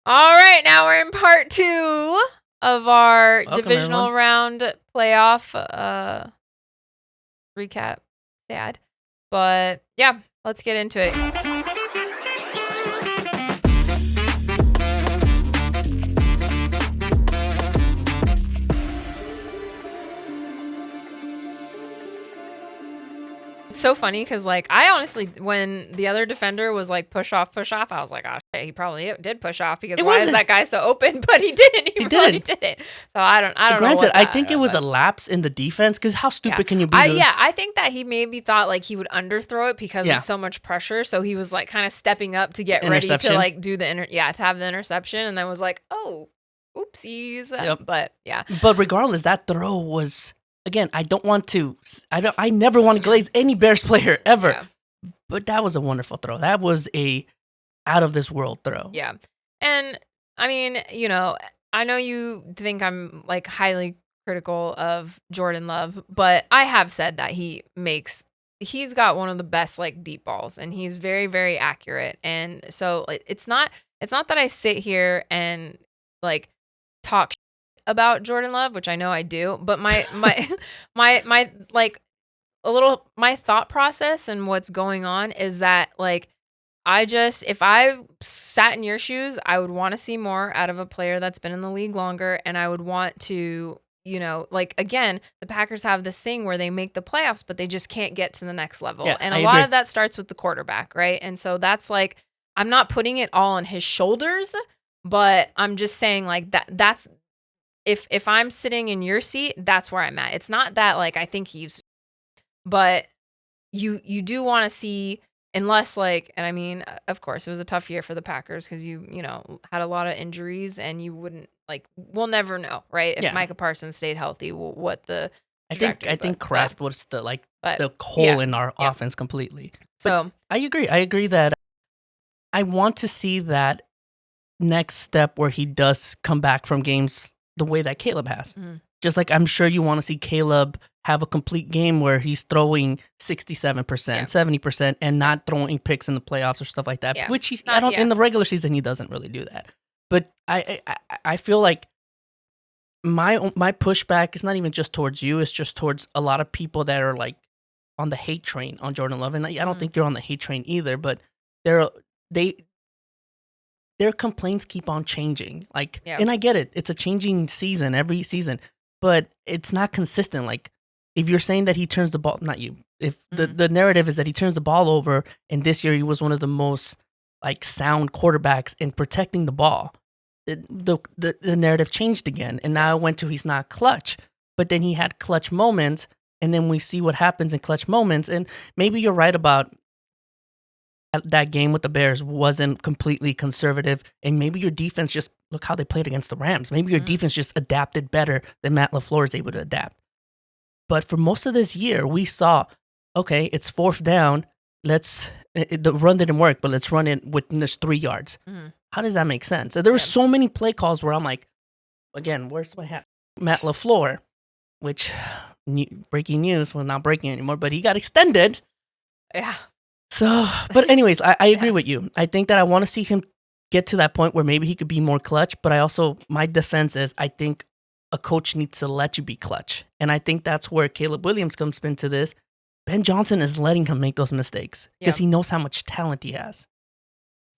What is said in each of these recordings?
All right, now we're in part 2 of our Welcome, divisional everyone. round playoff recap. Sad. But yeah, let's get into it. It's so funny because, like, I honestly, when the other defender was like, push off, I was like, oh, shit, he probably did push off because why is that guy so open? But he didn't. He really didn't. So I don't know. Granted, I think it was a lapse in the defense because how stupid can you be? I think that he maybe thought like he would underthrow it because of so much pressure. So he was like kind of stepping up to get ready to like do the to have the interception, and then was like, oh, oopsies. Yep. But yeah. But regardless, that throw was, again, I never want to glaze any Bears player ever. Yeah. But that was a wonderful throw. That was a out of this world throw. Yeah. And I mean, I know you think I'm like highly critical of Jordan Love, but I have said that he's got one of the best like deep balls, and he's very, very accurate. And so it's not that I sit here and like talk about Jordan Love, which I know I do, but my like my thought process and what's going on is that like if I sat in your shoes, I would want to see more out of a player that's been in the league longer, and I would want to, like, again, the Packers have this thing where they make the playoffs, but they just can't get to the next level. Yeah, and a lot of that starts with the quarterback, right? And so that's like, I'm not putting it all on his shoulders, but I'm just saying like that's if I'm sitting in your seat, that's where I'm at. It's not that like I think but you do want to see. Unless like, and I mean, of course, it was a tough year for the Packers because you had a lot of injuries, and you wouldn't like. We'll never know, right? If Micah Parsons stayed healthy, what the I think Kraft was the hole in our offense completely. So I agree that I want to see that next step where he does come back from games the way that Caleb has. Mm-hmm. Just like I'm sure you want to see Caleb have a complete game where he's throwing 67%, 70%, and not throwing picks in the playoffs or stuff like that. Yeah. Which in the regular season he doesn't really do that. But I feel like my pushback is not even just towards you; it's just towards a lot of people that are like on the hate train on Jordan Love, and I don't think you're on the hate train either. But their complaints keep on changing. Like, and I get it; it's a changing season every season, but it's not consistent. Like, if you're saying that he turns the ball, not you. If the narrative is that he turns the ball over, and this year he was one of the most like sound quarterbacks in protecting the ball, the narrative changed again, and now it went to he's not clutch. But then he had clutch moments, and then we see what happens in clutch moments. And maybe you're right about that game with the Bears wasn't completely conservative, and maybe your defense just look how they played against the Rams. Maybe your defense just adapted better than Matt LaFleur is able to adapt. But for most of this year, we saw, okay, it's fourth down. The run didn't work, but let's run it within this 3 yards. Mm-hmm. How does that make sense? There were so many play calls where I'm like, again, where's my hat? Matt LaFleur, which, breaking news, well, not breaking anymore, but he got extended. Yeah. So, but anyways, I agree with you. I think that I want to see him get to that point where maybe he could be more clutch, but my defense is I think a coach needs to let you be clutch. And I think that's where Caleb Williams comes into this. Ben Johnson is letting him make those mistakes because he knows how much talent he has.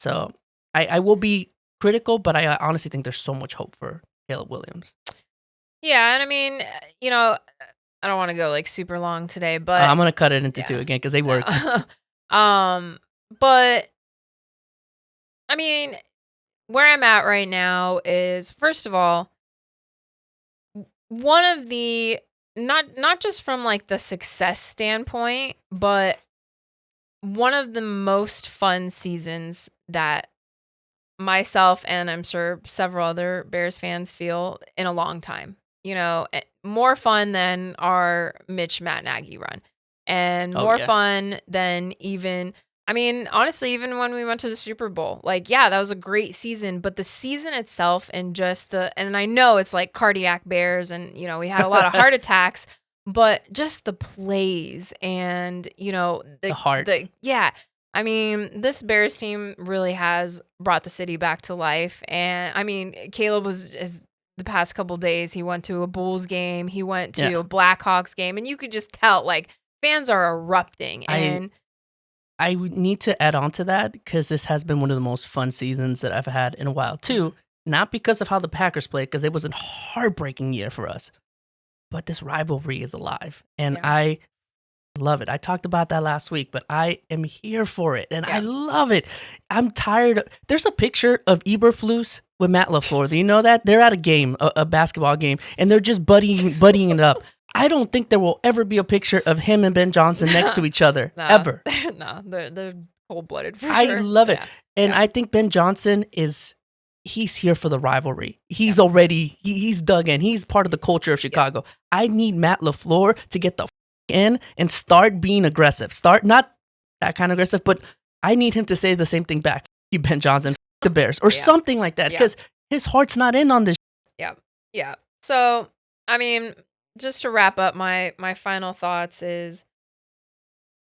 So I will be critical, but I honestly think there's so much hope for Caleb Williams. Yeah, and I mean, I don't want to go like super long today, but I'm going to cut it into 2 again because they work. But I mean, where I'm at right now is, first of all, one of the not just from like the success standpoint, but one of the most fun seasons that myself and I'm sure several other Bears fans feel in a long time. More fun than our Matt Nagy run, and more fun than even. I mean, honestly, even when we went to the Super Bowl, like, yeah, that was a great season, but the season itself and just and I know it's like cardiac Bears and, we had a lot of heart attacks, but just the plays and, the heart. I mean, this Bears team really has brought the city back to life. And I mean, Caleb was the past couple days, he went to a Bulls game, he went to Yeah. a Blackhawks game, and you could just tell like fans are erupting. I And I would need to add on to that because this has been one of the most fun seasons that I've had in a while too. Not because of how the Packers played, because it was a heartbreaking year for us, but this rivalry is alive, and yeah, I love it. I talked about that last week, but I am here for it, and I yeah. love it. I'm tired. There's a picture of Eberflus with Matt LaFleur. Do you know that? They're at a game, a basketball game, and they're just buddying it up. I don't think there will ever be a picture of him and Ben Johnson next to each other, No, ever. no, they're cold-blooded for I sure. love it. Yeah, And yeah, I think Ben Johnson he's here for the rivalry. He's already he's dug in. He's part of the culture of yeah, Chicago. I need Matt LaFleur to get the in and start being aggressive. Start not that kind of aggressive, but I need him to say the same thing back. You Ben Johnson, the Bears, or yeah, something like that, yeah, because his heart's not in on this. yeah, yeah. So, I mean, just to wrap up my final thoughts is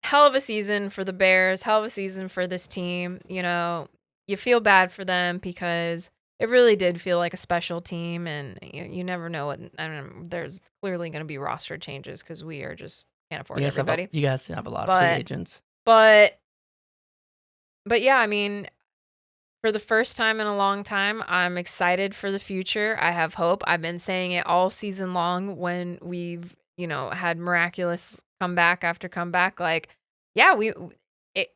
hell of a season for the Bears, hell of a season for this team. You know, you feel bad for them because it really did feel like a special team, and you never know what. I mean, there's clearly going to be roster changes because we are just can't afford everybody. You guys have a lot of free But agents. but but yeah, I mean, for the first time in a long time, I'm excited for the future. I have hope. I've been saying it all season long when we've, had miraculous comeback after comeback. Like, yeah, it,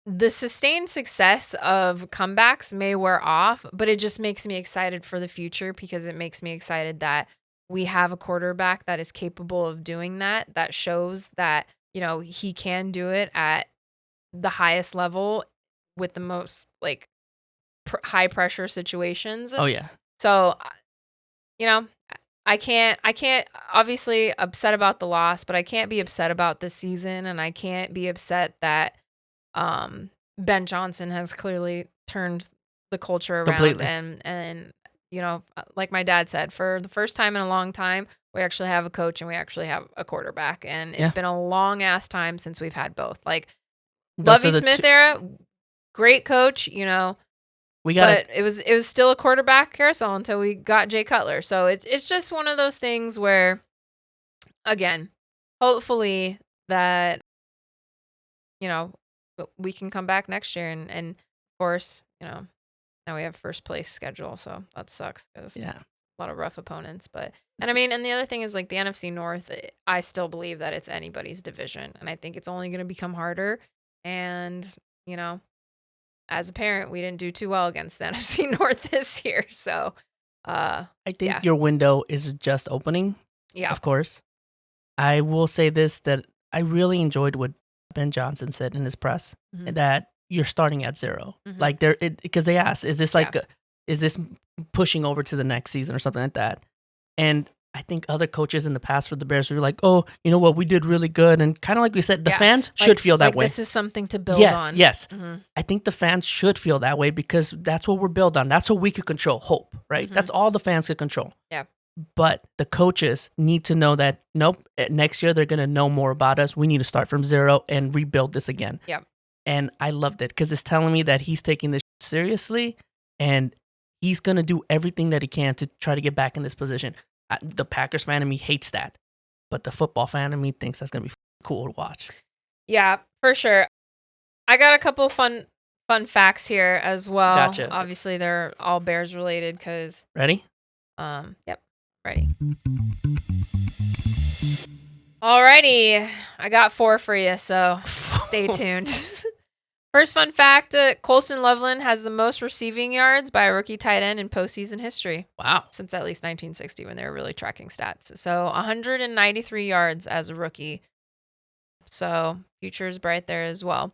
the sustained success of comebacks may wear off, but it just makes me excited for the future because it makes me excited that we have a quarterback that is capable of doing that, that shows that, he can do it at the highest level with the most like high pressure situations. Oh yeah, So, you know, I can't obviously upset about the loss, but I can't be upset about this season and I can't be upset that Ben Johnson has clearly turned the culture around completely. and like my dad said, for the first time in a long time, we actually have a coach and we actually have a quarterback and it's Yeah, been a long ass time since we've had both. Like those Lovey are the Smith two. era, great coach, We gotta. but it was still a quarterback carousel until we got Jay Cutler. So it's just one of those things where, again, hopefully that you know we can come back next year and of course now we have first place schedule, so that sucks because Yeah. a lot of rough opponents. But and I mean, and the other thing is like the NFC North. I still believe that it's anybody's division, and I think it's only going to become harder. And you know, as a parent, we didn't do too well against the NFC North this year. So, I yeah, think your window is just opening. yeah, Of course. I will say this, that I really enjoyed what Ben Johnson said in his press, hmm that you're starting at 0. hmm Like because they asked, is this yeah, is this pushing over to the next season or something like that? And I think other coaches in the past for the Bears were like, oh, you know what, we did really good, and kind of like we said, the yeah. fans should feel that Like way. this is something to build Yes, on. yes. hmm I think the fans should feel that way because that's what we're built on. That's what we could control. Hope, right? hmm That's all the fans could control. Yeah, But the coaches need to know that, nope, next year they're going to know more about us. We need to start from 0 and rebuild this again. yeah, And I loved it because it's telling me that he's taking this seriously and he's going to do everything that he can to try to get back in this position. The Packers fan in me hates that, but the football fan in me thinks that's going to be cool to watch. yeah, for sure. I got a couple fun facts here as well. Gotcha. Obviously, they're all Bears related because Ready? yep, ready. Alrighty, I got 4 for you, so stay tuned. First fun fact, Colson Loveland has the most receiving yards by a rookie tight end in postseason history. Wow. Since at least 1960 when they were really tracking stats. So 193 yards as a rookie. So future's bright there as well.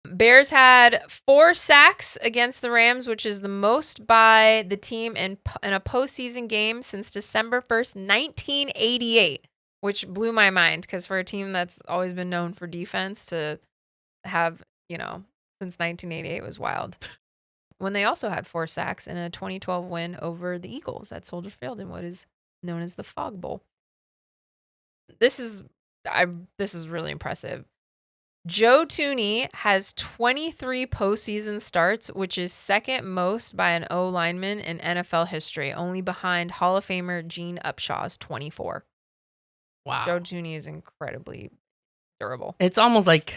Bears had 4 sacks against the Rams, which is the most by the team in a postseason game since December 1st, 1988, which blew my mind because for a team that's always been known for defense to have, since 1988 was wild. When they also had 4 sacks in a 2012 win over the Eagles at Soldier Field in what is known as the Fog Bowl. This is really impressive. Joe Tooney has 23 postseason starts, which is second most by an O lineman in NFL history, only behind Hall of Famer Gene Upshaw's 24. Wow. Joe Tooney is incredibly durable. It's almost like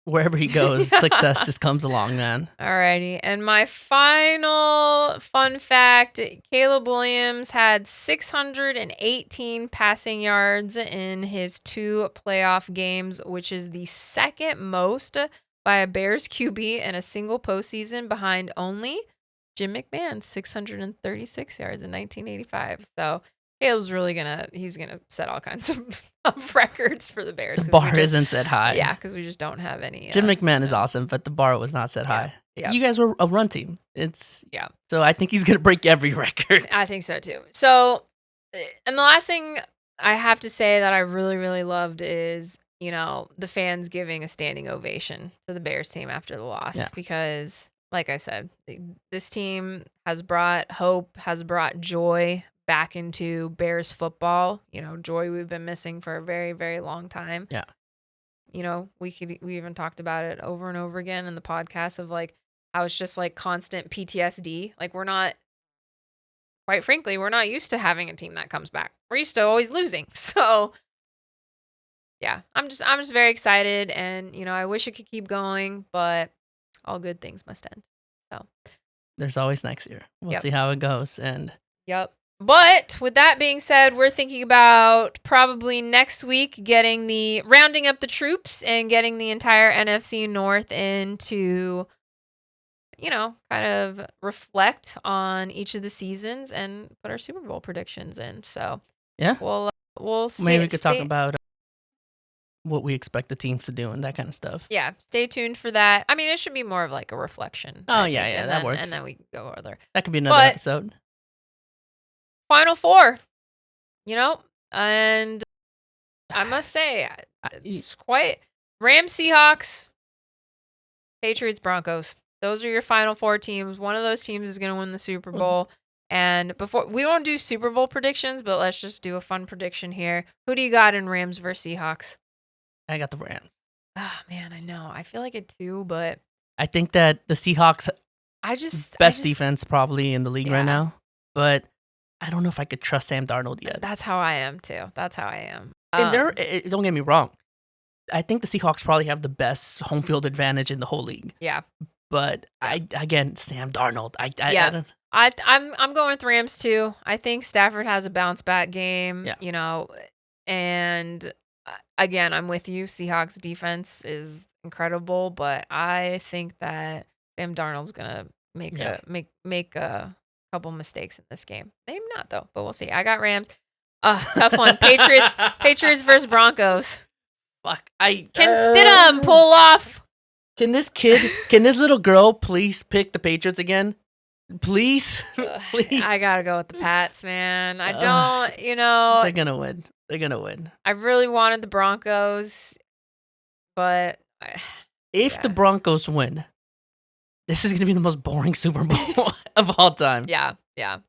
wherever he goes, success just comes along, man. Alrighty. And my final fun fact, Caleb Williams had 618 passing yards in his 2 playoff games, which is the second most by a Bears QB in a single postseason, behind only Jim McMahon's 636 yards in 1985. So Caleb's really he's gonna set all kinds of records for the Bears. The bar isn't set high. Yeah, because we just don't have any. Jim McMahon is awesome, but the bar was not set high. Yeah. You guys were a run team. So I think he's gonna break every record. I think so too. So, and the last thing I have to say that I really, really loved is, the fans giving a standing ovation to the Bears team after the loss, because, like I said, this team has brought hope, has brought joy back into Bears football. Joy we've been missing for a very, very long time. Yeah. We even talked about it over and over again in the podcast of how it's just constant PTSD. Quite frankly, we're not used to having a team that comes back. We're used to always losing. So yeah, I'm just very excited, and I wish it could keep going, but all good things must end. So there's always next year. We'll see how it goes. And yep. But with that being said, we're thinking about probably next week rounding up the troops and getting the entire NFC North in to, kind of reflect on each of the seasons and put our Super Bowl predictions in. So yeah, we'll maybe we could talk about what we expect the teams to do and that kind of stuff. Yeah, stay tuned for that. I mean, it should be more of a reflection. Oh, yeah, that works. And then we can go further. That could be another episode. Final four, and I must say, it's quite Rams, Seahawks, Patriots, Broncos. Those are your final 4 teams. One of those teams is going to win the Super Bowl. And we won't do Super Bowl predictions, but let's just do a fun prediction here. Who do you got in Rams versus Seahawks? I got the Rams. Oh, man, I know. I feel like it too, but I think that the Seahawks best defense probably in the league right now. But I don't know if I could trust Sam Darnold yet. That's how I am too. And don't get me wrong. I think the Seahawks probably have the best home field advantage in the whole league. Yeah. But again, Sam Darnold. I'm going with Rams too. I think Stafford has a bounce back game. Yeah. And again, I'm with you. Seahawks defense is incredible, but I think that Sam Darnold's gonna make a couple mistakes in this game. Maybe not though, but we'll see. I got Rams. Tough one. Patriots versus Broncos. Fuck. Can Stidham pull off? Can this little girl please pick the Patriots again? Please? Please. I gotta go with the Pats, man. I don't, They're gonna win. They're gonna win. I really wanted the Broncos, but if the Broncos win, this is gonna be the most boring Super Bowl of all time. Yeah.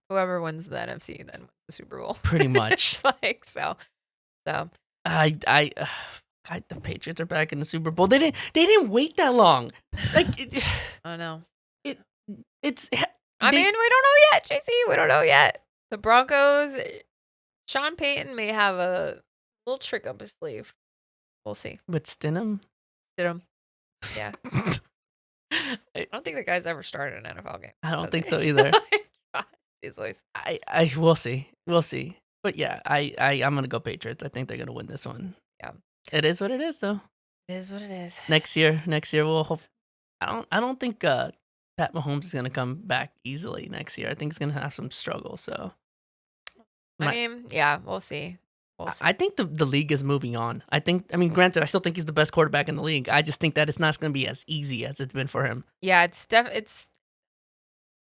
Whoever wins the NFC then wins the Super Bowl. Pretty much. So. The Patriots are back in the Super Bowl. They didn't wait that long. I know. We don't know yet, JC. We don't know yet. The Broncos, Sean Payton may have a little trick up his sleeve. We'll see. With Stidham? Yeah. I don't think the guy's ever started an NFL game. I don't think so either. God, his voice. We'll see. But yeah, I'm gonna go Patriots. I think they're gonna win this one. Yeah. It is what it is, though. It is what it is. Next year we'll hope. I don't think Pat Mahomes is gonna come back easily next year. I think he's gonna have some struggle. So, we'll see. I think the league is moving on. Granted, I still think he's the best quarterback in the league. I just think that it's not gonna be as easy as it's been for him. Yeah, it's.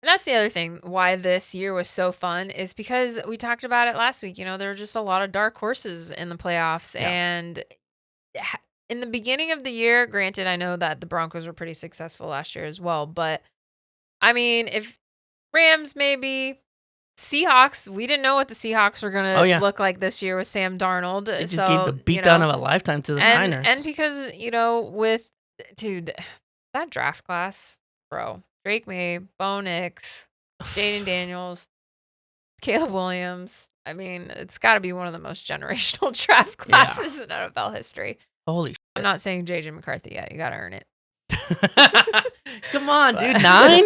And that's the other thing why this year was so fun is because we talked about it last week. There were just a lot of dark horses in the playoffs, and in the beginning of the year, granted, I know that the Broncos were pretty successful last year as well, but if Rams, maybe Seahawks, we didn't know what the Seahawks were going to look like this year with Sam Darnold. It just gave the beatdown of a lifetime to the Niners. And because, with Dude, that draft class, bro. Drake May, Bo Nix, Jaden Daniels, Caleb Williams. I mean, it's got to be one of the most generational draft Yeah. classes in NFL history. Holy I'm shit. not saying JJ McCarthy yet. You got to earn it. Come on, dude. 9?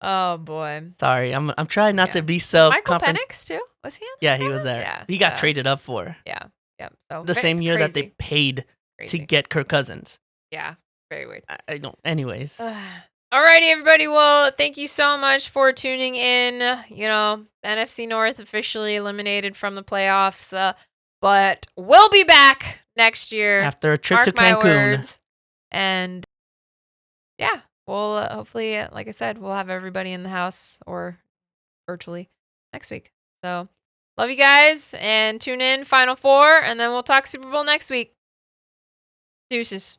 Oh boy. Sorry, I'm trying not to be so. Michael Penix too? Was he in Yeah, he was there. Yeah. He got traded up for. Yeah. Yep. So The same year that they paid to get Kirk Cousins. Yeah. Very weird. I don't. Anyways. Alrighty, everybody. Well, thank you so much for tuning in. You know, the NFC North officially eliminated from the playoffs, but we'll be back next year After a trip to Cancun. And yeah, we'll hopefully, like I said, we'll have everybody in the house or virtually next week. So love you guys and tune in Final Four, and then we'll talk Super Bowl next week. Deuces.